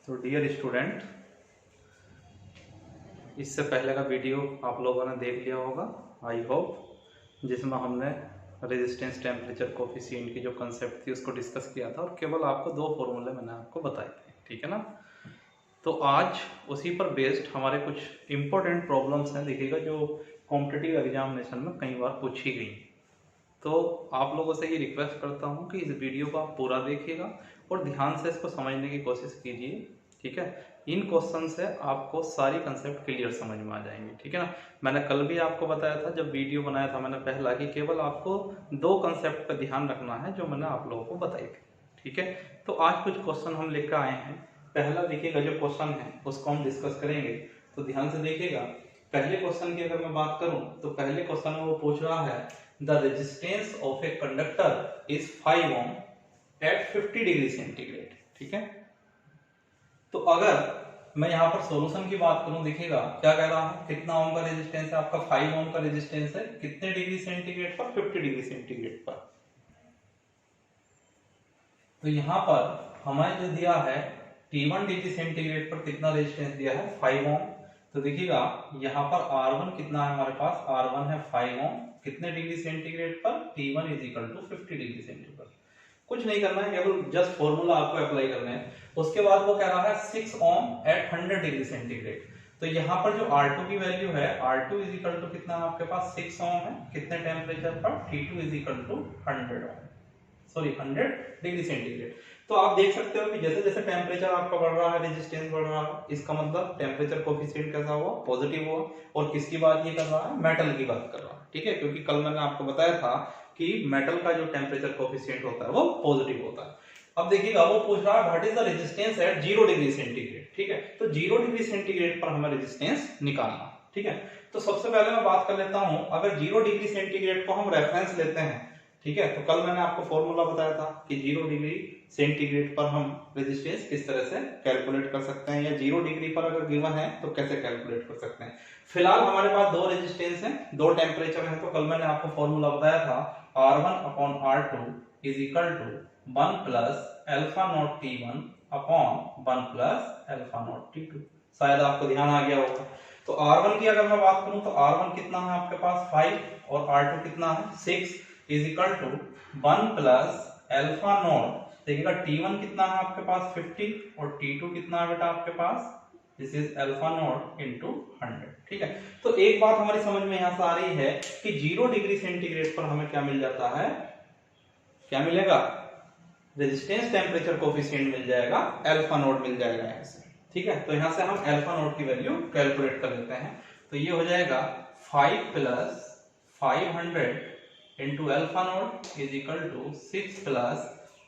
तो dear student, इससे पहले का वीडियो आप लोगों ने देख लिया होगा आई होप, जिसमें हमने रेजिस्टेंस टेम्परेचर कोफिशिएंट की जो कंसेप्ट थी उसको डिस्कस किया था और केवल आपको दो फॉर्मूले मैंने आपको बताए थे। ठीक है ना। तो आज उसी पर बेस्ड हमारे कुछ इम्पोर्टेंट प्रॉब्लम्स हैं, देखिएगा, जो कॉम्पिटिटिव एग्जामिनेशन में कई बार पूछी गई। तो आप लोगों से ये रिक्वेस्ट करता हूँ कि इस वीडियो को आप पूरा देखिएगा और ध्यान से इसको समझने की कोशिश कीजिए। ठीक है। इन क्वेश्चन से आपको सारी कंसेप्ट क्लियर समझ में आ जाएंगे। ठीक है ना। मैंने कल भी आपको बताया था, जब वीडियो बनाया था मैंने पहला, कि केवल आपको दो कंसेप्ट पर ध्यान रखना है जो मैंने आप लोगों को बताई थी। ठीक है। तो आज कुछ क्वेश्चन हम लेकर आए हैं। पहला देखिएगा जो क्वेश्चन है उसको हम डिस्कस करेंगे, तो ध्यान से देखिएगा। पहले क्वेश्चन की अगर मैं बात करूं तो पहले क्वेश्चन में वो पूछ रहा है the resistance of a conductor is 5 ohm at 50 degree centigrade. ठीक है। तो अगर मैं यहाँ पर सॉल्यूशन की बात करूं, देखिएगा क्या कह रहा है, कितना ओम का रेजिस्टेंस है आपका, 5 ओम का रेजिस्टेंस है, कितने डिग्री सेंटीग्रेड पर, 50 डिग्री सेंटीग्रेड पर। तो यहाँ पर हमें जो दिया है T1 डिग्री सेंटीग्रेड पर कितना रेजिस्टेंस दिया है, 5 ओम। तो देखिएगा यहाँ पर R1 कितना है हमारे पास, R1 है 5 ओम, कितने डिग्री सेंटीग्रेड पर, T1 is equal to 50 degree centigrade पर। कुछ नहीं करना है, केवल जस्ट फॉर्मूला आपको अप्लाई करना है। उसके बाद वो कह रहा है 6 ओम एट 100 डिग्री सेंटीग्रेड। तो यहाँ पर जो R2 की वैल्यू है, R2 इज इक्वल टू कितना है आपके पास, 6 ओम है, कितने टेम्परेचर पर, T2 is equal to 100 ohm, sorry 100 degree centigrade. तो आप देख सकते हो कि जैसे जैसे टेम्परेचर आपका बढ़ रहा है, रेजिस्टेंस बढ़ रहा है, इसका मतलब टेम्परेचर कोफिशिएंट कैसा हुआ, पॉजिटिव हुआ। और किसकी बात ये कर रहा है, मेटल की बात कर रहा है। ठीक है। क्योंकि कल मैंने आपको बताया था कि मेटल का जो टेम्परेचर कोफिशिएंट होता है वो पॉजिटिव होता है। अब देखिएगा वो पूछ रहा है what is the resistance at 0 degree centigrade. ठीक है। तो 0 डिग्री सेंटीग्रेड पर हमें रेजिस्टेंस निकालना। ठीक है। तो सबसे पहले मैं बात कर लेता हूं, अगर 0 डिग्री सेंटीग्रेड को हम रेफरेंस लेते हैं, ठीक है, तो कल मैंने आपको फॉर्मूला बताया था कि 0 डिग्री सेंटीग्रेड पर हम रेजिस्टेंस किस तरह से कैलकुलेट कर सकते हैं, या 0 डिग्री पर अगर गिवन है तो कैसे कैलकुलेट कर सकते हैं। फिलहाल हमारे पास दो रेजिस्टेंस हैं, दो टेम्परेचर हैं। तो कल मैंने आपको फॉर्मूला बताया था R1 upon R2 is equal to 1 plus alpha naught T1 upon 1 plus alpha naught T2। शायद आपको ध्यान आ गया होगा। तो R1 की अगर मैं बात करूं तो R1 कितना है आपके पास 5 और R2 कितना है 6 is equal to 1 plus alpha naught, देखिएगा T1 कितना है आपके पास 50 और T2 कितना है बेटा आपके पास, this is alpha naught into 100। ठीक है। तो एक बात हमारी समझ में यहां से आ रही है कि 0 डिग्री सेंटीग्रेड पर हमें क्या मिल जाता है, क्या मिलेगा, रेजिस्टेंस टेम्परेचर कोफिशिएंट मिल जाएगा, अल्फा नॉट मिल जाएगा यहां से। ठीक है। तो यहां से हम अल्फा नॉट की वैल्यू कैलकुलेट कर लेते हैं। तो ये हो जाएगा 5 plus 500 into alpha naught is equal to 6 plus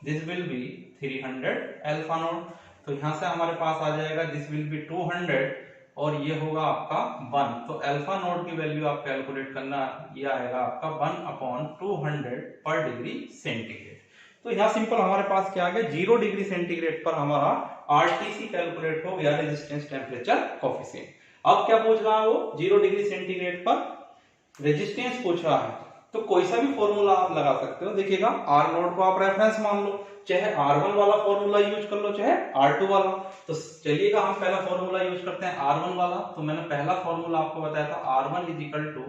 this will be 300 alpha naught। तो यहां से हमारे पास आ जाएगा this will be 200 और ये होगा आपका 1। तो अल्फा नॉट की वैल्यू आप कैलकुलेट करना, ये आएगा आपका 1 अपॉन 200 पर डिग्री सेंटीग्रेड। तो यहाँ सिंपल हमारे पास क्या आ गया, 0 डिग्री सेंटीग्रेड पर हमारा RTC कैलकुलेट हो गया, रेजिस्टेंस टेम्परेचर कोफिशिएंट। अब क्या पूछ रहा है वो, 0 डिग्री सेंटीग्रेड पर रेजिस्टेंस पूछ रहा है। तो कोई सा भी फॉर्मूला आप लगा सकते हो। देखिएगा R नोट को आप रेफरेंस मान लो, चाहे R1 वाला फॉर्मूला यूज कर लो चाहे R2 वाला। तो चलिएगा हम पहला फॉर्मूला यूज करते हैं R1 वाला। तो मैंने पहला फॉर्मूला आपको बताया था R1 is equal to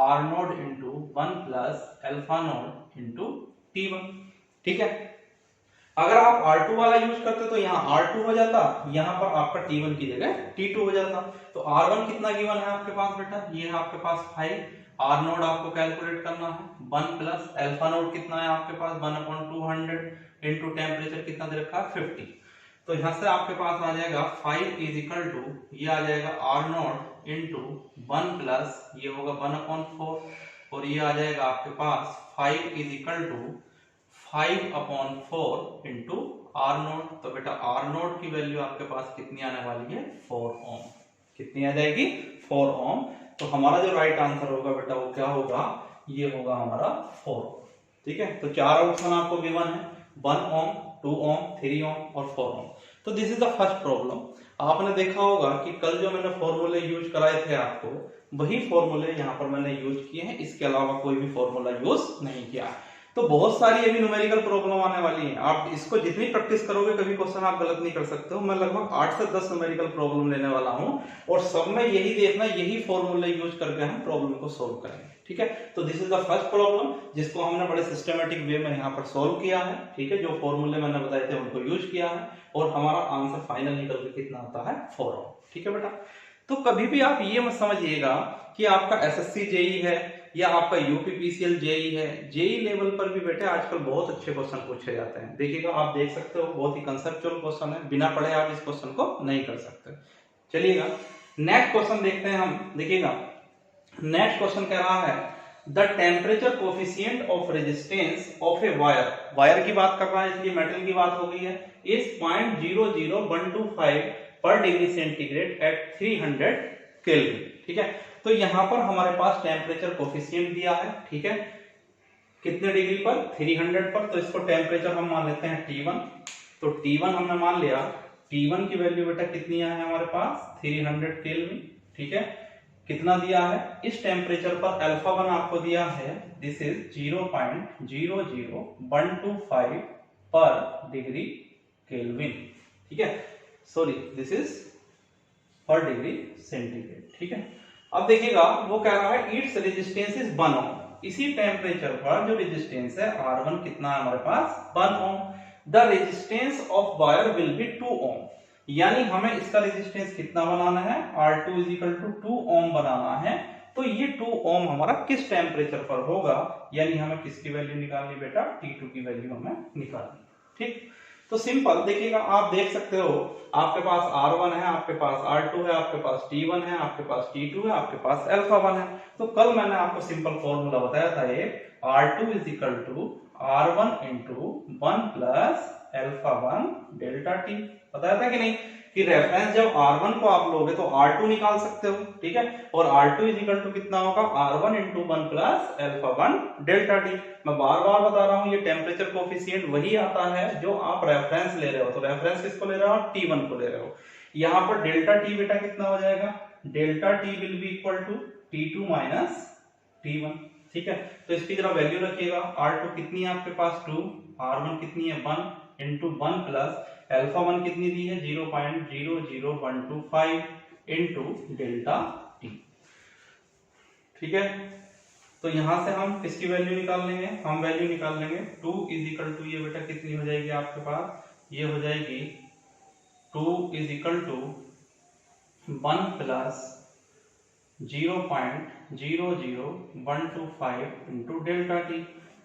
R naught into 1 plus alpha naught into T1। ठीक है। अगर आप R2 वाला यूज करते तो यहाँ R2 हो जाता, यहाँ पर आपका T1 की जगह T2 हो जाता। तो R1 कितना गिवन है आपके पास बेटा, ये है आपके पास 5, R नोड आपको कैलकुलेट करना है 1 प्लस अल्फा नोड कितना है आपके पास 1 अपॉन 200 इंटू टेम्परेचर कितना दे रखा है 50। तो यहाँ से आपके पास आ जाएगा 5 इज इक्वल टू, ये आ जाएगा R नोड इंटू 1 प्लस ये होगा 1 अपॉन 4 और ये आ जाएगा आपके पास 5 is equal to 5 upon 4 into R naught. तो बेटा R नोड की वैल्यू आपके पास कितनी आने वाली है, 4 ओम। कितनी आ जाएगी, 4 ओम। तो हमारा जो राइट आंसर होगा बेटा वो क्या होगा, ये होगा हमारा 4। ठीक है। तो 4 ऑप्शन आपको गिवन है, 1 ओम, 2 ओम, 3 ओम और 4 ओम। तो this is the first problem. आपने देखा होगा कि कल जो मैंने फॉर्मूले यूज कराए थे आपको, वही फॉर्मूले यहाँ पर मैंने यूज किए हैं, इसके अलावा कोई भी फॉर्मूला यूज नहीं किया। तो बहुत सारी अभी न्यूमेरिकल प्रॉब्लम आने वाली है। आप इसको जितनी प्रैक्टिस करोगे कभी क्वेश्चन आप गलत नहीं कर सकते हो। मैं लगभग 8 से 10 न्यूमेरिकल प्रॉब्लम लेने वाला हूं और सब में यही देखना, यही फॉर्मूला यूज करके हम प्रॉब्लम को सोल्व करेंगे। ठीक है, तो this is the first problem जिसको हमने बड़े सिस्टमेटिक वे में यहाँ पर सोल्व किया है। ठीक है, जो फॉर्मूले मैंने बताए थे उनको यूज किया है और हमारा आंसर फाइनल निकल के कितना आता है 4 ओम। ठीक है बेटा, तो कभी भी आप ये मत समझिएगा कि आपका एसएससी जेई है या आपका यूपीपीसीएल जेई है। जेई लेवल पर भी बेटे आजकल बहुत अच्छे क्वेश्चन पूछे जाते हैं। देखिएगा, आप देख सकते हो बहुत ही कंसेप्चुअल क्वेश्चन है, बिना पढ़े आप इस क्वेश्चन को नहीं कर सकते। चलिएगा नेक्स्ट क्वेश्चन देखते हैं हम। देखिएगा नेक्स्ट क्वेश्चन कह रहा है the temperature coefficient of resistance of a wire, wire की बात कर रहा है इसलिए मेटल की बात हो गई है, इज 0.00125 पर डिग्री सेंटीग्रेड एट 300 केल्विन। ठीक है, तो यहां पर हमारे पास टेम्परेचर कोफिशिएंट दिया है। ठीक है, कितने डिग्री पर? 300 पर। तो इसको टेम्परेचर हम मान लेते हैं T1। तो T1 हमने मान लिया। T1 की वैल्यू बेटा कितनी है हमारे पास? 300 केल्विन। ठीक है, कितना दिया है? इस टेम्परेचर पर अल्फा 1 आपको दिया है, दिस इज 0.00125 पर डिग्री केल्विन। ठीक है, सॉरी दिस इज पर डिग्री सेंटीग्रेड। ठीक है, अब देखिएगा वो कह रहा है इट्स रेजिस्टेंस इज 1 ओम। इसी टेम्परेचर पर जो रेजिस्टेंस है R1 कितना है हमारे पास? 1 ohm. The resistance of wire will be 2 ohm, यानी हमें इसका रेजिस्टेंस कितना बनाना है? R2 is equal to 2 ohm बनाना है। तो ये 2 ओम हमारा किस टेम्परेचर पर होगा, यानी हमें किसकी वैल्यू निकालनी बेटा? T2 की वैल्यू हमें निकालनी। ठीक, तो सिंपल देखिएगा, आप देख सकते हो आपके पास R1 है, आपके पास R2 है, आपके पास T1 है, आपके पास T2 है, आपके पास अल्फा 1 है। तो कल मैंने आपको सिंपल फॉर्मूला बताया था ये R2 is equal to R1 into 1 plus alpha 1 delta T। बताया था कि नहीं कि रेफरेंस जब R1 को आप लोगे तो R2 निकाल सकते हो। ठीक है, और R2 इज इक्वल टू कितना होगा? R1 into 1 plus alpha 1 delta T। मैं बार बार बता रहा हूं ये टेम्परेचर कोफिशिएंट वही आता है जो आप रेफरेंस ले रहे हो। तो रेफरेंस किसको ले रहे हो? T1 को ले रहे हो। यहाँ पर डेल्टा T बेटा कितना हो जाएगा? Delta T will be equal to T2 minus T1। ठीक है, तो इसकी जरा वैल्यू रखिएगा। R2 कितनी है आपके पास? 2। R1 कितनी है? 1 इंटू 1 प्लस अल्फा 1 कितनी दी है? 0.00125 इंटू डेल्टा T। ठीक है, तो यहां से हम किसकी वैल्यू निकाल लेंगे? हम वैल्यू निकाल लेंगे 2 इज इक्वल टू ये बेटा कितनी हो जाएगी आपके पास? ये हो जाएगी 2 is equal to 1 plus 0.00125 into delta T।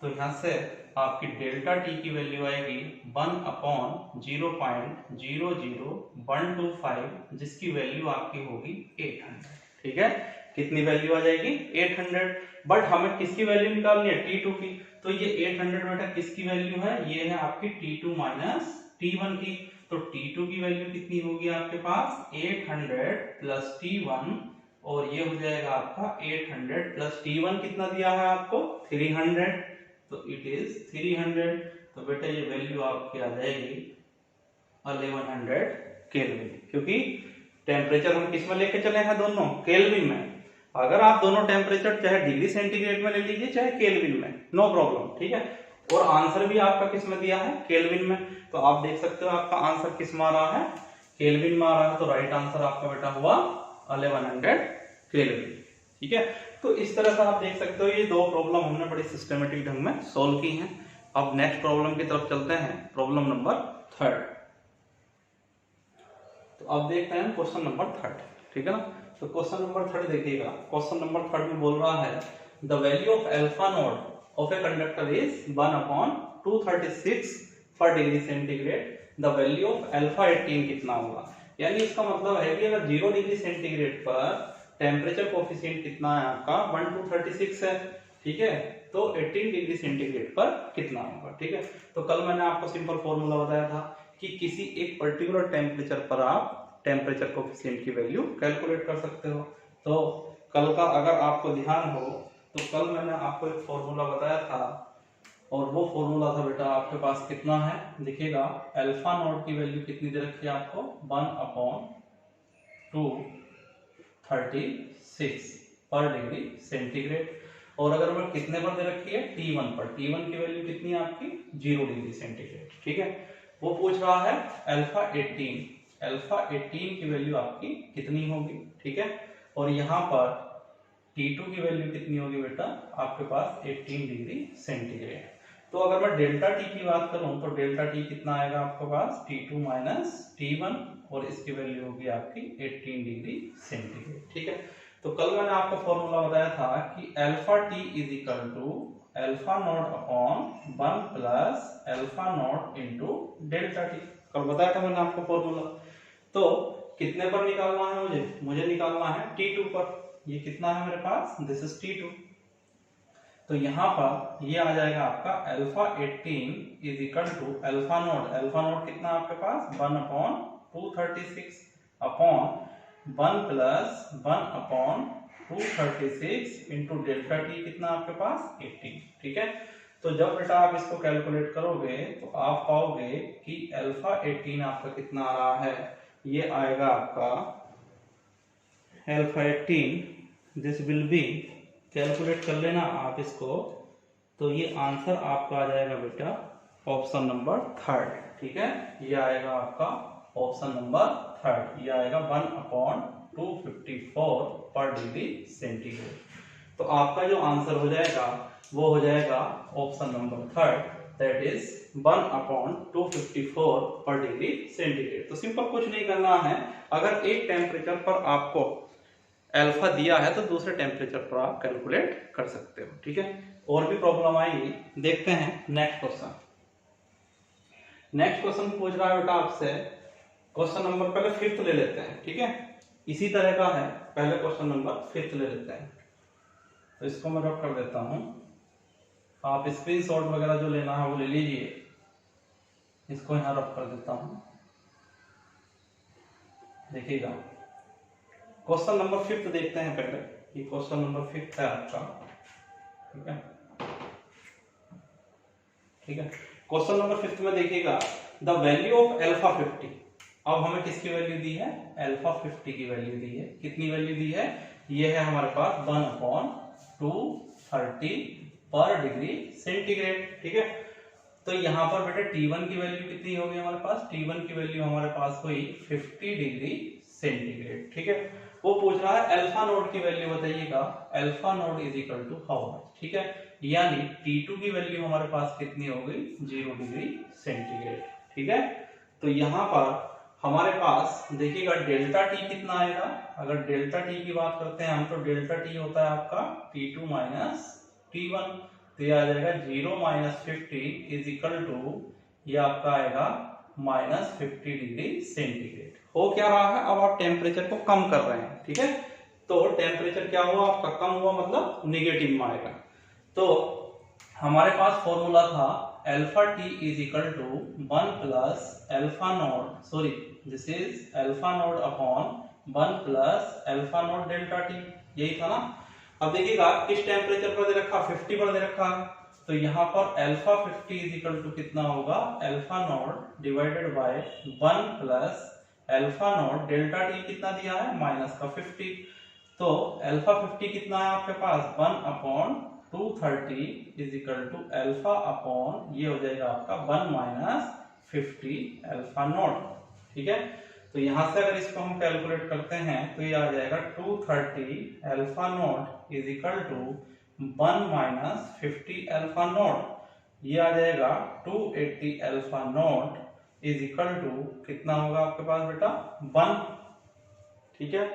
तो यहां से आपकी डेल्टा T की वैल्यू आएगी 1/0.00125, जिसकी वैल्यू आपकी होगी 800। ठीक है, कितनी वैल्यू आ जाएगी? 800। बट हमें किसकी वैल्यू निकालनी है? T2 की। तो ये 800 बेटा किसकी वैल्यू है? ये है आपकी T2 माइनस T1 की। तो T2 की वैल्यू कितनी होगी आपके पास? 800 प्लस T1, और ये हो जाएगा आपका 800 प्लस T1 कितना दिया है आपको? 300। तो इट इज 300। तो बेटा ये वैल्यू आपकी आ जाएगी 1100 केल्विन, क्योंकि टेम्परेचर हम किस में लेके चले हैं? दोनों केल्विन में। अगर आप दोनों टेम्परेचर चाहे डिग्री सेंटीग्रेड में ले लीजिए चाहे केल्विन में, नो प्रॉब्लम। ठीक है, और आंसर भी आपका किस में दिया है? केल्विन में। तो आप देख सकते हो आपका आंसर किस में आ रहा है? केल्विन में आ रहा है। तो राइट आंसर आपका बेटा हुआ 1100 केल्विन। ठीक है, तो इस तरह से आप देख सकते हो ये दो प्रॉब्लम हमने बड़ी सिस्टमेटिक ढंग में सोल्व की हैं। अब नेक्स्ट प्रॉब्लम की तरफ चलते हैं, प्रॉब्लम नंबर 3। तो अब देखते हैं क्वेश्चन नंबर 3। ठीक है ना, तो क्वेश्चन नंबर 3 देखिएगा। क्वेश्चन नंबर 3 में बोल रहा है the value of alpha node of a conductor is 1/236 पर degree centigrade. The value of alpha 18 कितना होगा? यानी इसका मतलब है कि अगर 0 डिग्री सेंटीग्रेड पर टेम्परेचर कोफिशिएंट कितना है आपका? 1/236 है। ठीक है, तो 18 डिग्री सेंटीग्रेड पर कितना होगा? ठीक है, तो कल मैंने आपको सिंपल फॉर्मूला बताया था कि किसी एक पर्टिकुलर टेम्परेचर पर आप टेम्परेचर कोफिशिएंट की वैल्यू कैलकुलेट कर सकते हो। तो कल का अगर आपको ध्यान हो तो कल मैंने आपको एक फॉर्मूला बताया था, और वो फॉर्मूला था बेटा आपके पास कितना है? देखिएगा, अल्फा नॉट की वैल्यू कितनी दे रखी है आपको? 1/236 पर डिग्री सेंटीग्रेड। और अगर मैं कितने पर दे रखी है, T1 पर, T1 की वैल्यू कितनी है आपकी 0 डिग्री सेंटीग्रेड, ठीक है। वो पूछ रहा है अल्फा 18 की वैल्यू आपकी कितनी होगी, ठीक है। और यहाँ पर T2 की वैल्यू कितनी होगी बेटा आपके पास 18 डिग्री सेंटीग्रेड। तो अगर मैं डेल्टा टी की बात करूं तो डेल्टा टी कितना आएगा आपके पास T2 माइनस T1 और इसकी वैल्यू होगी आपकी 18 डिग्री सेंटीग्रेड, ठीक है। तो कल मैंने आपको फॉर्मूला बताया था कि alpha T is equal to alpha naught upon 1 plus alpha naught into delta T, कल बताया था मैंने आपको फॉर्मूला। तो कितने पर निकालना है मुझे निकालना है T2 पर। ये कितना है मेरे पास, दिस इज T2। तो यहाँ पर ये आ जाएगा आपका alpha 18 is equal to alpha naught कितना आपके पास 1 upon 236 upon 1 plus 1 upon 236 into delta T कितना आपके पास 18, ठीक है। तो जब बेटा आप इसको कैलकुलेट करोगे तो आप पाओगे कि अल्फा 18 आपका कितना आ रहा है, ये आएगा आपका alpha 18, this will be, calculate कर लेना आप इसको, तो ये आंसर आपका आ जाएगा बेटा ऑप्शन नंबर 3, ठीक है। ये आएगा आपका ऑप्शन नंबर 3, ये आएगा 1 अपॉन 254 पर डिग्री सेंटीग्रेड। तो आपका जो आंसर हो जाएगा वो हो जाएगा option number 3, that is 1 upon 254 पर डिग्री सेंटीग्रेड। तो सिंपल कुछ नहीं करना है, अगर एक टेम्परेचर पर आपको अल्फा दिया है तो दूसरे टेम्परेचर पर आप कैलकुलेट कर सकते हो, ठीक है। और भी प्रॉब्लम आएगी, देखते हैं नेक्स्ट क्वेश्चन। नेक्स्ट क्वेश्चन पूछ रहा है बेटा आपसे, क्वेश्चन नंबर पहले 5th ले लेते हैं, ठीक है। इसी तरह का है, पहले क्वेश्चन नंबर 5th ले लेते हैं। तो इसको मैं रख कर देता हूं, आप स्क्रीनशॉट वगैरह जो लेना है वो ले लीजिए। इसको यहां रख कर देता हूं, देखिएगा क्वेश्चन नंबर 5th देखते हैं पहले। ये क्वेश्चन नंबर 5th है आपका, ठीक है, ठीक है। क्वेश्चन नंबर 5th में देखिएगा द वैल्यू ऑफ अल्फा 50। अब हमें किसकी वैल्यू दी है, अल्फा 50 की वैल्यू दी है। कितनी वैल्यू दी है, ये है हमारे पास 1 अपॉन 230 पर डिग्री सेंटीग्रेड, ठीक है। तो यहाँ पर बेटा T1 की वैल्यू कितनी होगी हमारे पास, T1 की वैल्यू हमारे पास हुई 50 डिग्री सेंटीग्रेड, ठीक है। वो पूछ रहा है अल्फा नोट की वैल्यू बताइएगा, alpha naught is equal to how much, ठीक है। यानी T2 की वैल्यू हमारे पास कितनी हो गई 0 डिग्री सेंटीग्रेड, ठीक है। तो यहाँ पर हमारे पास देखिएगा डेल्टा टी कितना आएगा, अगर डेल्टा टी की बात करते हैं हम तो डेल्टा टी होता है आपका T2 माइनस T1। तो ये आ जाएगा 0 माइनस 50 इज इक्वल टू, ये आपका आएगा माइनस 50 डिग्री सेंटीग्रेड। हो क्या रहा है, अब आप टेम्परेचर को कम कर रहे हैं, ठीक है। तो टेम्परेचर क्या हुआ आपका, कम हुआ, मतलब निगेटिव में आएगा। तो हमारे पास फॉर्मूला था alpha T is equal to 1 plus alpha naught, sorry this is alpha naught upon 1 plus alpha naught delta T, यही था ना। अब देखिएगा किस टेम्परेचर पर दे रखा, 50 पर दे रखा है। तो यहाँ पर अल्फा 50 इज इक्वल टू कितना होगा, alpha not divided by 1 plus alpha naught delta T कितना दिया है माइनस का 50। तो अल्फा 50 कितना है आपके पास 1 upon 230 is equal to alpha upon, ये हो जाएगा आपका 1 माइनस 50 अल्फा नॉट, ठीक है। तो यहां से अगर इसको हम कैलकुलेट करते हैं तो ये आ जाएगा 230 alpha naught is equal to 1 minus 50 alpha naught, ये आ जाएगा 280 alpha naught is equal to कितना होगा आपके पास बेटा 1, ठीक है।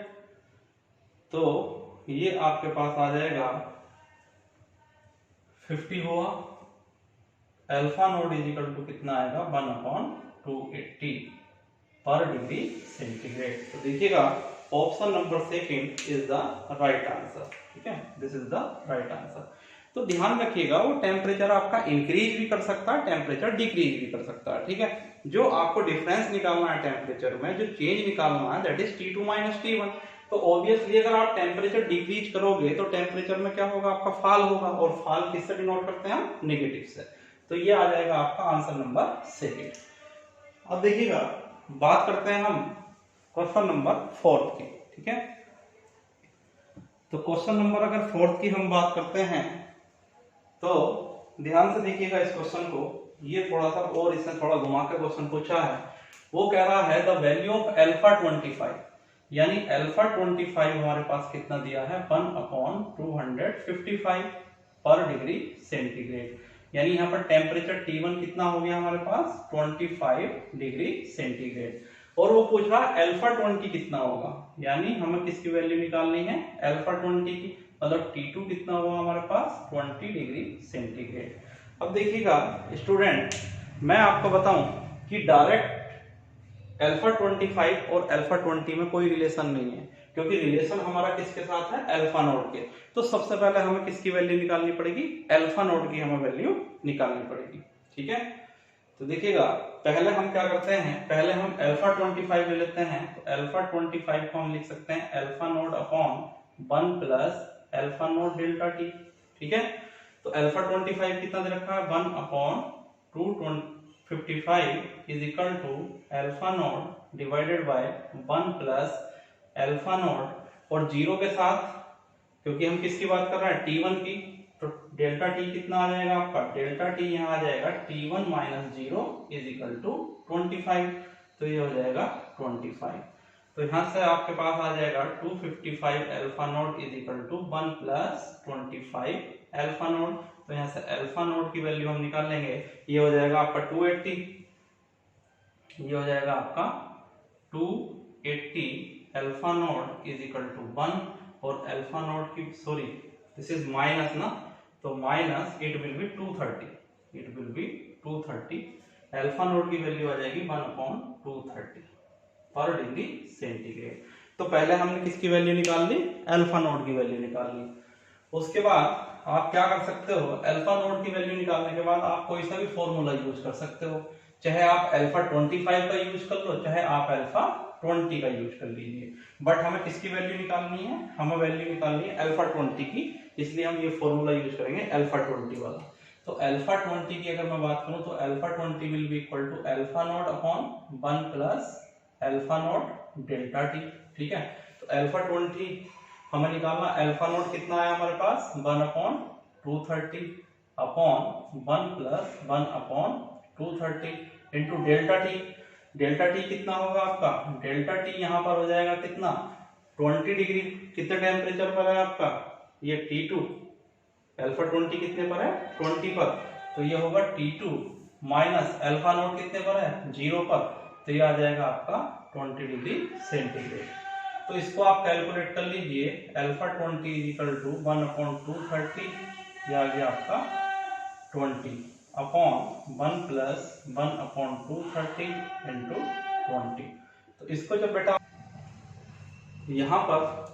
तो ये आपके पास आ जाएगा 50 हुआ, alpha naught is equal to कितना आएगा 1 अपॉन 280 पर डिग्री सेंटीग्रेड। तो देखिएगा option number 2 is the right answer, ठीक है, this is the right answer. तो ध्यान रखिएगा वो टेम्परेचर आपका इंक्रीज भी कर सकता है, टेम्परेचर डिक्रीज भी कर सकता है, ठीक है। जो आपको डिफरेंस निकालना है टेम्परेचर में, जो चेंज निकालना है that is T2 minus T1। तो ऑब्वियसली अगर आप टेम्परेचर डिक्रीज करोगे तो टेम्परेचर में क्या होगा आपका फॉल होगा, और फॉल किससे डिनोट करते हैं हम, नेगेटिव से। तो ये आ जाएगा आपका आंसर नंबर 2। अब देखिएगा बात करते हैं हम क्वेश्चन नंबर 4 की, ठीक है। तो क्वेश्चन नंबर अगर 4 की हम बात करते हैं तो ध्यान से देखिएगा इस क्वेश्चन को। ये थोड़ा सा और इसने थोड़ा घुमा के क्वेश्चन पूछा है। वो कह रहा है द वैल्यू ऑफ अल्फा 25, यानी अल्फा 25 हमारे पास कितना दिया है 1/255 पर डिग्री सेंटीग्रेड। यानी यहाँ पर टेम्परेचर T1 कितना हो गया हमारे पास 25 डिग्री सेंटीग्रेड। और वो पूछ रहा है अल्फा 20 कितना होगा, यानी हमें किसकी वैल्यू निकालनी है अल्फा 20 की, मतलब T2 कितना होगा हमारे पास 20 डिग्री सेंटीग्रेड। अब देखिएगा स्टूडेंट, मैं आपको बताऊं कि डायरेक्ट अल्फा 25 और अल्फा 20 में कोई रिलेशन नहीं है, क्योंकि रिलेशन हमारा किसके साथ है अल्फा नोड के। तो सबसे पहले हमें किसकी वैल्यू निकालनी पड़ेगी अल्फा नोड की हमें वैल्यू निकालनी पड़ेगी। ठीक है, तो देखिएगा पहले हम क्या करते हैं, पहले हम अल्फा 25 ले लेते हैं। तो अल्फा 25 को हम लिख सकते हैं alpha naught upon 1 plus alpha naught delta T. ठीक है, तो अल्फा 25 कितना दे रखा है 1/255 is equal to alpha naught divided by 1 plus alpha naught और 0 के साथ, क्योंकि हम किसकी बात कर रहे हैं T1 की, तो डेल्टा टी कितना आ जाएगा आपका, डेल्टा टी यहाँ आ जाएगा T1 minus 0 is equal to 25। तो ये हो जाएगा 25। तो यहाँ से आपके पास आ जाएगा 255 alpha naught is equal to 1 plus 25 alpha naught. तो यहाँ से अल्फा नोड की वैल्यू हम निकाल लेंगे, ये हो जाएगा आपका 280, ये हो जाएगा आपका 280 alpha naught is equal to 1, और अल्फा नोड की सॉरी दिस इज माइनस ना, तो minus it will be 230, it will be 230। Alpha naught की वैल्यू आ जाएगी 1/230 पर डिग्री सेंटीग्रेड। तो पहले हमने किसकी वैल्यू निकाल ली अल्फा नोड की वैल्यू निकाल ली। उसके बाद आप क्या कर सकते हो, अल्फा नोड की वैल्यू निकालने के बाद आप कोई सा भी फॉर्मूला यूज कर सकते हो, चाहे आप अल्फा 25 का यूज कर लो, चाहे आप अल्फा 20 का यूज कर लीजिए। बट हमें किसकी वैल्यू निकालनी है, हमें वैल्यू निकालनी है अल्फा 20 की, इसलिए हम ये फॉर्मूला यूज करेंगे अल्फा 20 वाला। तो अल्फा 20 की अगर मैं बात करूं तो alpha 20 will be equal to alpha naught upon 1 plus alpha naught delta T. ठीक है, तो अल्फा 20 हमें निकालना, अल्फा नोड कितना आया हमारे पास 1/230 upon 1 plus 1/230 into delta T. Delta T कितना होगा आपका, डेल्टा टी यहाँ पर हो जाएगा कितना 20 डिग्री, कितने टेम्परेचर पर है आपका ये T2, अल्फा 20 कितने पर है 20 पर, तो ये होगा T2 माइनस अल्फा नोट कितने पर है 0 पर, तो ये आ जाएगा आपका 20 डिग्री सेंटीग्रेड। तो इसको आप कैलकुलेट कर लीजिए, अल्फा 20 इज इक्वल टू 1/230, ये आ गया आपका 20 अपॉन 1 प्लस 1/230 इंटू 20। तो इसको जब बेटा यहाँ पर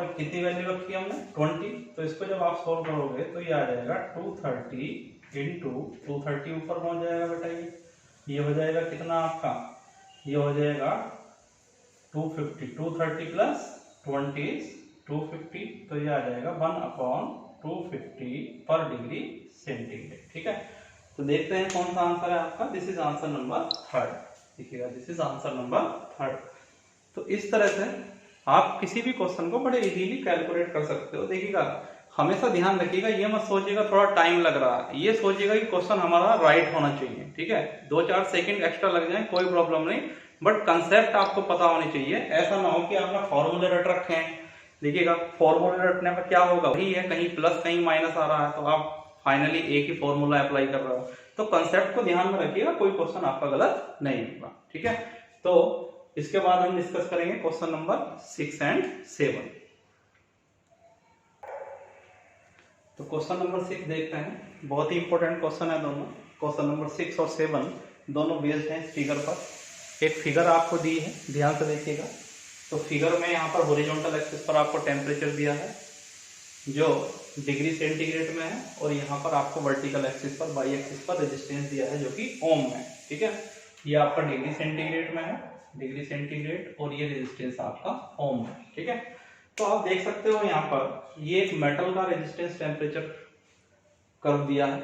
कितनी वैल्यू रखी है हमने 20, तो इसको जब आप सोल्व करोगे तो ये आ जाएगा 230 इंटू 230 ऊपर पहुंच जाएगा बेटा, ये हो जाएगा कितना आपका, ये हो जाएगा 250, 230 प्लस 20 इज 250, तो ये आ जाएगा 1/250 पर डिग्री सेंटीग्रेड। ठीक है, तो देखते हैं कौन सा आंसर है आपका, दिस इज आंसर नंबर 3। देखिएगा दिस इज आंसर नंबर 3। तो इस तरह से आप किसी भी क्वेश्चन को बड़े इजीली कैलकुलेट कर सकते हो। देखिएगा हमेशा ध्यान रखिएगा, ये मत सोचिएगा थोड़ा टाइम लग रहा है, ये सोचिएगा कि क्वेश्चन हमारा राइट होना चाहिए। ठीक है, 2-4 सेकंड एक्स्ट्रा लग जाए कोई प्रॉब्लम नहीं, बट कंसेप्ट आपको पता होनी चाहिए। ऐसा ना हो कि आपने फॉर्मूले रट रखे हैं। देखिएगा फॉर्मूले रटने में क्या होगा, वही है, कहीं प्लस कहीं माइनस आ रहा है, तो आप फाइनली एक ही फॉर्मूला अप्लाई कर रहे हो। तो कंसेप्ट को ध्यान में रखिएगा, कोई क्वेश्चन आपका गलत नहीं होगा। ठीक है, तो इसके बाद हम डिस्कस करेंगे क्वेश्चन नंबर 6 और 7। तो क्वेश्चन नंबर 6 देखते हैं, बहुत ही इंपॉर्टेंट क्वेश्चन है दोनों। क्वेश्चन नंबर 6 और 7 दोनों बेस्ड हैं फिगर पर। एक फिगर आपको दी है, ध्यान से देखिएगा। तो फिगर में यहाँ पर हॉरिजॉन्टल एक्सिस पर आपको टेम्परेचर दिया है जो डिग्री सेंटीग्रेड में है, और यहाँ पर आपको वर्टिकल एक्सिस पर वाई एक्सिस पर रेजिस्टेंस दिया है जो कि ओम में। ठीक है, ये आपका डिग्री सेंटीग्रेड में है, डिग्री सेंटीग्रेड, और ये रेजिस्टेंस आपका ओम है। ठीक है, तो आप देख सकते हो यहाँ पर ये एक मेटल का रेजिस्टेंस टेम्परेचर कर्व दिया है।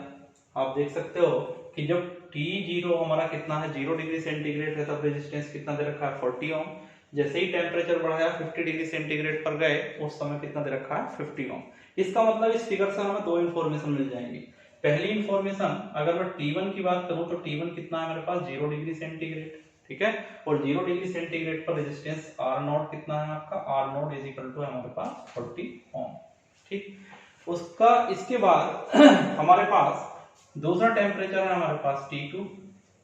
आप देख सकते हो कि जब T0 हमारा कितना है 0 डिग्री सेंटीग्रेड है, तब रेजिस्टेंस कितना दे रखा है 40 ओम। जैसे ही टेम्परेचर बढ़ाया 50 डिग्री सेंटीग्रेड पर गए उस समय कितना दे रखा है 50 ओम। इसका मतलब इस फिगर से हमें दो इन्फॉर्मेशन मिल जाएंगी। पहली इन्फॉर्मेशन अगर मैं T1 की बात करूं तो T1 कितना है मेरे पास 0 डिग्री सेंटीग्रेड, ठीक है, और 0 डिग्री सेंटीग्रेड पर रेजिस्टेंस R0 कितना है आपका, R0 इज इक्वल टू हमारे पास 40 ओम, ठीक। उसका इसके बाद हमारे पास दूसरा टेम्परेचर है हमारे पास T2,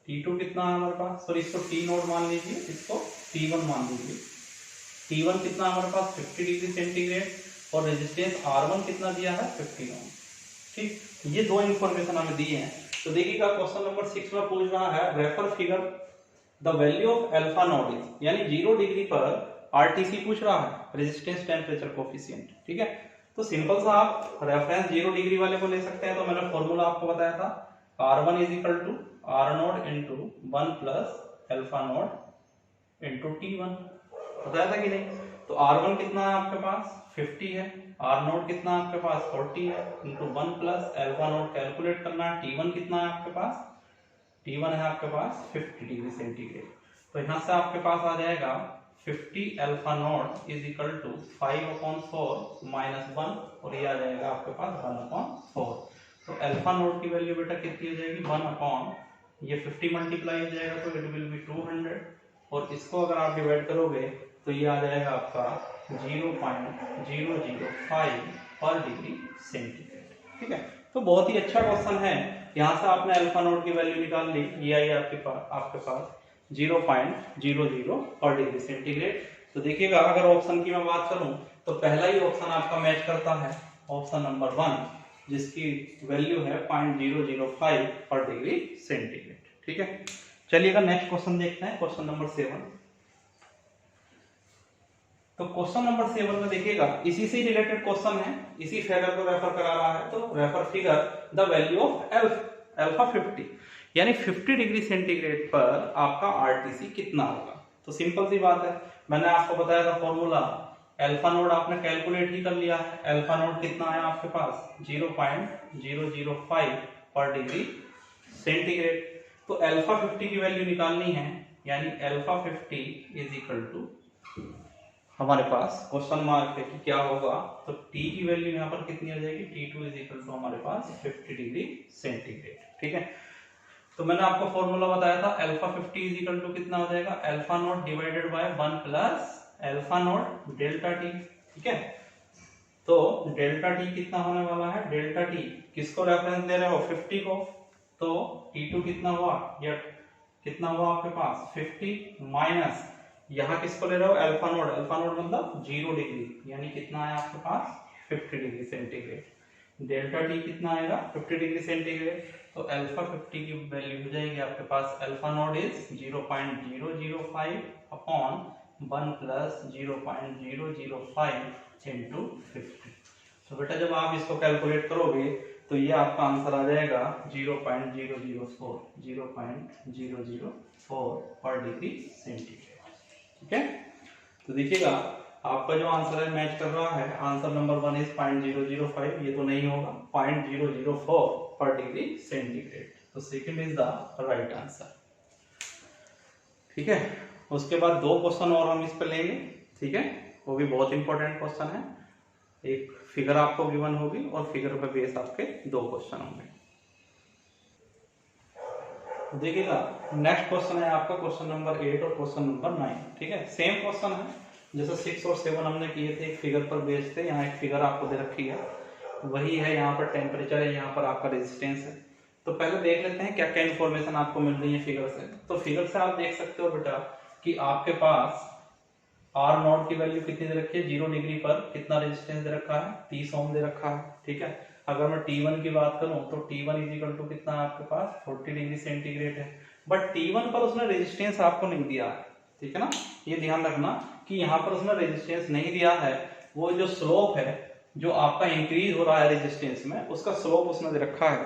T2 कितना है हमारे पास, सॉरी इसको T0 मान लीजिए, इसको T1 मान लीजिए। T1 कितना हमारे पास 50 डिग्री सेंटीग्रेड और रेजिस्टेंस R1 कितना दिया है 50 ओम, ठीक। ये दो इंफॉर्मेशन हमें दी है। तो देखिएगा क्वेश्चन नंबर 6 में पूछ रहा है refer figure the value of alpha naught is, यानी 0 डिग्री पर आरटीसी पूछ रहा है, रेजिस्टेंस टेम्परेचर कोफिशिएंट, ठीक है। तो सिंपल सा आप रेफरेंस 0 डिग्री वाले को ले सकते हैं। तो मैंने फॉर्मूला आपको बताया था R1 is equal to R0 into 1 plus alpha naught into T1, बताया था कि नहीं। तो R1 कितना है आपके पास 50 है, R0 कितना है आपके पास 40 है, into 1 plus alpha not calculate करना है। T1 कितना है आपके पास, T1 है आपके पास 50 डिग्री सेंटीग्रेड। तो यहाँ से आपके पास आ जाएगा 50 alpha naught is equal to 5/4 minus 1, और ये आ जाएगा आपके पास 1/4। तो अल्फा नॉट की वैल्यू बेटा कितनी हो जाएगी 1 ये 50 मल्टीप्लाई हो जाएगा तो इट विल बी 200, और इसको अगर आप डिवाइड करोगे तो ये आ जाएगा आपका 0.005 पर डिग्री सेंटीग्रेड, ठीक है। तो बहुत ही अच्छा क्वेश्चन है। यहाँ से आपने अल्फा नोट की वैल्यू निकाल ली, ये आई आपके पास 0.00 पर डिग्री सेंटीग्रेड। तो देखिएगा अगर ऑप्शन की मैं बात करूं तो पहला ही ऑप्शन आपका मैच करता है, ऑप्शन नंबर 1, जिसकी वैल्यू है 0.005 पर डिग्री सेंटीग्रेड, ठीक है। चलिएगा नेक्स्ट क्वेश्चन देखते हैं, क्वेश्चन नंबर 7। तो क्वेश्चन नंबर 7 में देखिएगा इसी से रिलेटेड क्वेश्चन है, इसी फिगर को रेफर करा रहा है। तो refer figure the value of alpha 50, यानी 50 डिग्री सेंटीग्रेड पर आपका आरटीसी कितना होगा। तो सिंपल सी बात है, मैंने आपको बताया था फॉर्मूला, अल्फा नोड आपने कैलकुलेट ही कर लिया है। अल्फा नोड कितना है आपके पास 0.005 पर डिग्री सेंटीग्रेड। तो अल्फा 50 की वैल्यू निकालनी है, यानी अल्फा 50 इज इक्वल टू हमारे पास क्वेश्चन मार्क है कि क्या होगा। तो T की वैल्यू यहाँ पर कितनी हो जाएगी, T2 इज इक्वल टू हमारे पास 50 डिग्री सेंटीग्रेड, ठीक है। तो मैंने आपको फॉर्मूला बताया था अल्फा 50 इज इक्वल टू कितना हो जाएगा, alpha not divided by 1 plus alpha naught delta T, ठीक है। तो डेल्टा टी कितना होने वाला है, डेल्टा टी किसको रेफरेंस दे रहे हो 50 को, तो T2 कितना हुआ, या कितना हुआ आपके पास 50 माइनस यहाँ किसको ले रहे हो अल्फा नोड, अल्फा नोड मतलब 0 डिग्री, यानी कितना है आपके पास 50 डिग्री सेंटीग्रेड। डेल्टा टी कितना आएगा 50 डिग्री सेंटीग्रेड। तो अल्फा 50 की वैल्यू हो जाएगी आपके पास, alpha naught is 0.005 upon 1 plus 0.005 into 50। तो बेटा जब आप इसको कैलकुलेट करोगे तो ये आपका आंसर आ जाएगा 0.004 पर डिग्री सेंटीग्रेड, ठीक है। तो देखिएगा आपका जो आंसर है मैच कर रहा है, आंसर नंबर 1 इज 0.005, ये तो नहीं होगा, 0.004 पर डिग्री सेंटीग्रेड। तो second is the right answer, ठीक है। उसके बाद दो क्वेश्चन और हम इस पर लेंगे, ठीक है, वो भी बहुत इंपॉर्टेंट क्वेश्चन है। एक फिगर आपको गिवन होगी और फिगर पे बेस आपके दो क्वेश्चन होंगे। देखिएगा नेक्स्ट क्वेश्चन है आपका क्वेश्चन नंबर 8 और क्वेश्चन नंबर 9, ठीक है। सेम क्वेश्चन है जैसे 6 और 7 हमने किए थे, एक फिगर पर बेस्ड थे। यहाँ एक फिगर आपको दे रखी है, वही है, यहाँ पर टेम्परेचर है, यहाँ पर आपका रेजिस्टेंस है। तो पहले देख लेते हैं क्या क्या इन्फॉर्मेशन आपको मिल रही है फिगर से। तो फिगर से आप देख सकते हो बेटा कि आपके पास आर नॉट की वैल्यू कितनी दे रखी है, 0 डिग्री पर कितना रेजिस्टेंस दे रखा है 30 ओम दे रखा है, ठीक है। अगर मैं T1 की बात करूं तो T1 इज इक्वल टू कितना है आपके पास 40 डिग्री सेंटीग्रेड है। बट T1 पर उसने रेजिस्टेंस आपको नहीं दिया है, ठीक है ना, ये ध्यान रखना कि यहाँ पर उसने रेजिस्टेंस नहीं दिया है। वो जो स्लोप है जो आपका इंक्रीज हो रहा है रेजिस्टेंस में, उसका स्लोप उसने दे रखा है,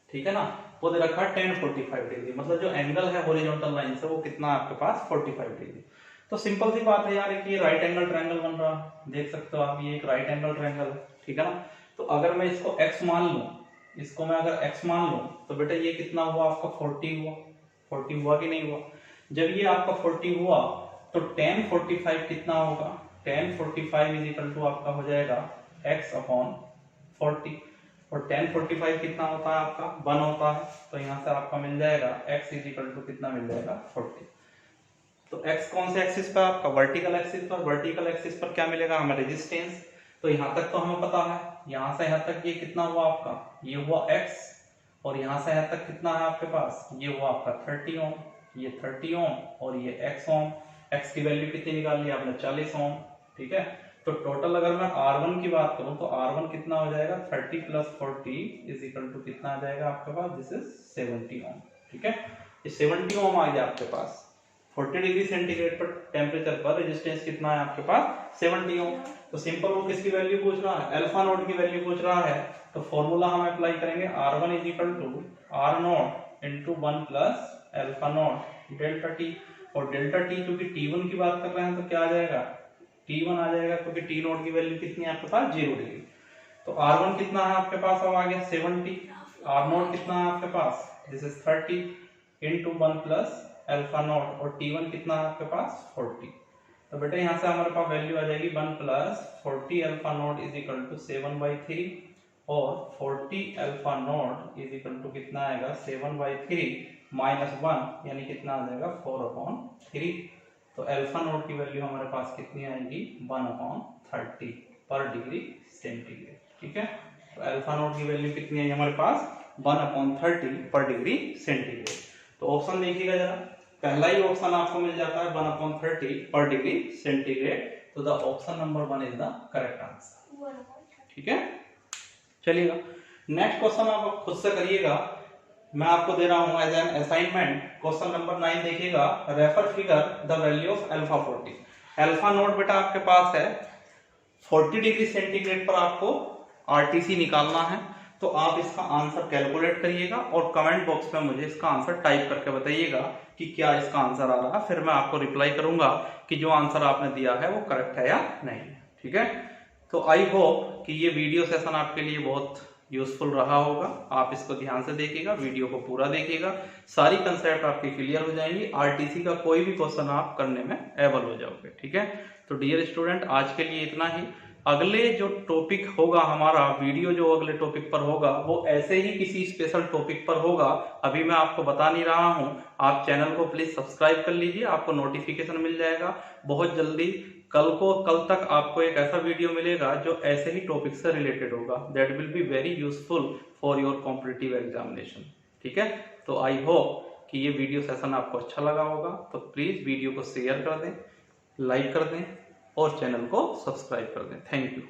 ठीक है ना, वो दे रखा है 1045 डिग्री, मतलब जो एंगल है हॉरिजॉन्टल लाइन से वो कितना है आपके पास 45 डिग्री। तो सिंपल सी बात है यार, एक ये राइट एंगल ट्रायंगल बन रहा है, देख सकते हो आप, ये एक राइट एंगल ट्रायंगल है, ठीक है ना। तो अगर मैं इसको x मान लूं, इसको मैं अगर x मान लूं तो बेटा ये कितना हुआ आपका 40 हुआ, 40 हुआ कि नहीं हुआ। जब ये आपका 40 हुआ तो tan 45 कितना होगा, tan 45 इज इक्वल टू आपका हो जाएगा x अपॉन 40, और tan 45 कितना होता है आपका 1 होता है, तो यहाँ से आपका मिल जाएगा x इज इक्वल टू कितना मिल जाएगा 40। तो x कौन से एक्सिस पर आपका वर्टिकल एक्सिस पर, वर्टिकल एक्सिस पर क्या मिलेगा हमें रेजिस्टेंस, तो यहाँ तक तो हमें पता है, यहाँ से यहाँ तक ये कितना हुआ आपका, ये हुआ x, और यहाँ से यहाँ तक कितना है आपके पास, ये हुआ आपका 30 ओम, ये 30 ओम और ये x ओम, x की वैल्यू कितनी निकाल ली आपने 40 ओम, ठीक है। तो टोटल अगर मैं R1 की बात करूं तो R1 कितना हो जाएगा 30 प्लस 40 इज इक्वल टू कितना आ जाएगा आपके पास, दिस इज 70 ओम, ठीक है। ये 70 ओम आ गया आपके पास, 40 डिग्री सेंटीग्रेड पर टेम्परेचर पर रेजिस्टेंस कितना है आपके पास 70 ओम। तो सिंपल वो किसकी वैल्यू पूछ रहा है, अल्फा नोड की वैल्यू पूछ रहा है, तो फॉर्मूला हम अप्लाई करेंगे R1 is equal to R naught into 1 plus alpha naught delta T, और डेल्टा टी क्योंकि T1 की बात कर रहे हैं तो क्या आ जाएगा T1 आ जाएगा, क्योंकि T नोट की वैल्यू कितनी है आपके पास 0 डिग्री। तो R1 कितना है आपके पास अब आ गया 70, R नोट कितना है आपके पास this is 30 into 1 plus alpha naught, और T1 कितना है आपके पास 40। तो बेटा यहाँ से हमारे पास वैल्यू आ जाएगी 1 plus 40 alpha naught is equal to 7/3, और 40 alpha naught is equal to कितना आएगा 7/3 माइनस 1 यानी कितना आ जाएगा 4/3। तो अल्फा नोट की वैल्यू हमारे पास कितनी आएगी 1/30 पर डिग्री सेंटीग्रेड, ठीक है। तो अल्फा नोट की वैल्यू कितनी है हमारे पास 1/30 पर डिग्री सेंटीग्रेड। तो ऑप्शन देखिएगा जरा, पहला ही ऑप्शन आपको मिल जाता है 1/30 पर डिग्री सेंटीग्रेड, तो the option number 1 is the correct answer, ठीक है। चलिएगा नेक्स्ट क्वेश्चन आप खुद से करिएगा, मैं आपको दे रहा हूं as an assignment. Question number 9 देखिएगा, refer figure the value of alpha 40। Alpha naught बेटा आपके पास है 40 डिग्री सेंटीग्रेड पर, आपको आरटीसी निकालना है, तो आप इसका आंसर कैलकुलेट करिएगा और कमेंट बॉक्स में मुझे इसका आंसर टाइप करके बताइएगा कि क्या इसका आंसर आ रहा है, फिर मैं आपको रिप्लाई करूंगा कि जो आंसर आपने दिया है वो करेक्ट है या नहीं, ठीक है। तो आई होप कि ये वीडियो सेशन आपके लिए बहुत यूजफुल रहा होगा, आप इसको ध्यान से देखिएगा, वीडियो को पूरा देखिएगा, सारी कंसेप्ट आपकी क्लियर हो जाएंगी, आरटीसी का कोई भी क्वेश्चन आप करने में एबल हो जाओगे, ठीक है। तो डियर स्टूडेंट आज के लिए इतना ही, अगले जो टॉपिक होगा हमारा वीडियो जो अगले टॉपिक पर होगा वो ऐसे ही किसी स्पेशल टॉपिक पर होगा, अभी मैं आपको बता नहीं रहा हूं, आप चैनल को प्लीज सब्सक्राइब कर लीजिए, आपको नोटिफिकेशन मिल जाएगा बहुत जल्दी। कल तक आपको एक ऐसा वीडियो मिलेगा जो ऐसे ही टॉपिक से रिलेटेड होगा, that will be very useful for your competitive examination, ठीक है। तो आई होप कि ये वीडियो सेशन आपको अच्छा लगा होगा, तो प्लीज वीडियो को शेयर कर दें, लाइक कर दें और चैनल को सब्सक्राइब कर दें। Thank you.